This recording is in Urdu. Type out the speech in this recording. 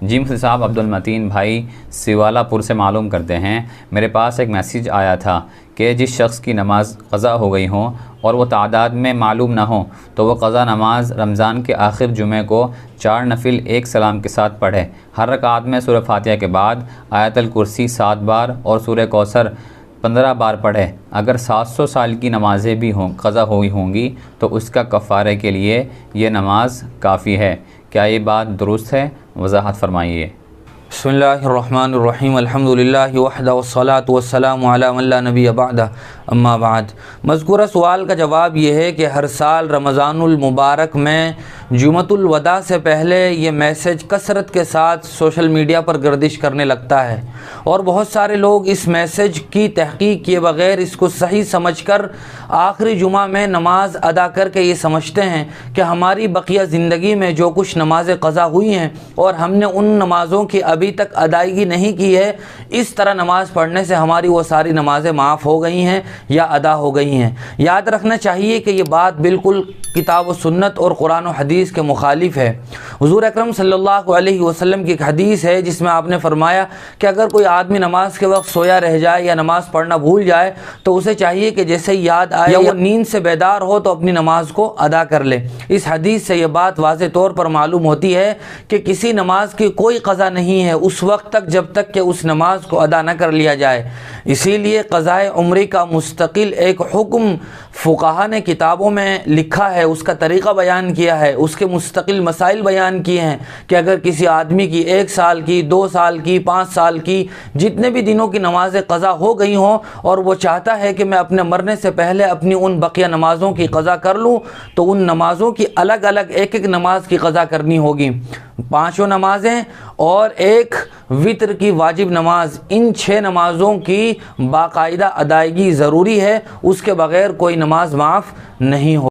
جی مفتی صاحب، عبدالمتین بھائی سیوالہ پور سے معلوم کرتے ہیں، میرے پاس ایک میسیج آیا تھا کہ جس شخص کی نماز قضا ہو گئی ہوں اور وہ تعداد میں معلوم نہ ہو تو وہ قضا نماز رمضان کے آخر جمعے کو 4 نفل ایک سلام کے ساتھ پڑھے۔ ہر رکعت میں سورہ فاتحہ کے بعد آیت الکرسی 7 بار اور سورہ کوثر 15 بار پڑھے۔ اگر 700 سال کی نمازیں بھی قضا ہوئی ہوں گی تو اس کا کفارے کے لیے یہ نماز کافی ہے، کیا یہ بات درست ہے؟ وضاحت فرمائیے۔ بسم اللہ الرحمن الرحیم، الحمدللہ وحدہ والصلاة والسلام علی من لا نبی بعدہ، اما بعد۔ مذکورہ سوال کا جواب یہ ہے کہ ہر سال رمضان المبارک میں جمعۃ الوداع سے پہلے یہ میسج کثرت کے ساتھ سوشل میڈیا پر گردش کرنے لگتا ہے، اور بہت سارے لوگ اس میسج کی تحقیق کیے بغیر اس کو صحیح سمجھ کر آخری جمعہ میں نماز ادا کر کے یہ سمجھتے ہیں کہ ہماری بقیہ زندگی میں جو کچھ نمازیں قضا ہوئی ہیں اور ہم نے ان نمازوں کی ابھی تک ادائیگی نہیں کی ہے، اس طرح نماز پڑھنے سے ہماری وہ ساری نمازیں معاف ہو گئی ہیں یا ادا ہو گئی ہیں۔ یاد رکھنا چاہیے کہ یہ بات بالکل کتاب و سنت اور قرآن و حدیث کے مخالف ہے۔ حضور اکرم صلی اللہ علیہ وسلم کی ایک حدیث ہے جس میں آپ نے فرمایا کہ اگر کوئی آدمی نماز کے وقت سویا رہ جائے یا نماز پڑھنا بھول جائے تو اسے چاہیے کہ جیسے یاد آئے یا وہ نیند سے بیدار ہو تو اپنی نماز کو ادا کر لے۔ اس حدیث سے یہ بات واضح طور پر معلوم ہوتی ہے کہ کسی نماز کی کوئی قضا نہیں ہے اس وقت تک جب تک کہ اس نماز کو ادا نہ کر لیا جائے۔ اسی لیے قضائے عمری کا مستقل ایک حکم فقہا نے کتابوں میں لکھا ہے، اس کا طریقہ بیان کیا ہے، اس کے مستقل مسائل بیان کیے ہیں کہ اگر کسی آدمی کی 1 سال کی، 2 سال کی، 5 سال کی، جتنے بھی دنوں کی نمازیں قضا ہو گئی ہوں اور وہ چاہتا ہے کہ میں اپنے مرنے سے پہلے اپنی ان بقیہ نمازوں کی قضا کر لوں تو ان نمازوں کی الگ الگ ایک ایک نماز کی قضا کرنی ہوگی۔ 5 نمازیں اور 1 وتر کی واجب نماز، ان 6 نمازوں کی باقاعدہ ادائیگی ضروری ہے، اس کے بغیر کوئی نماز معاف نہیں ہو۔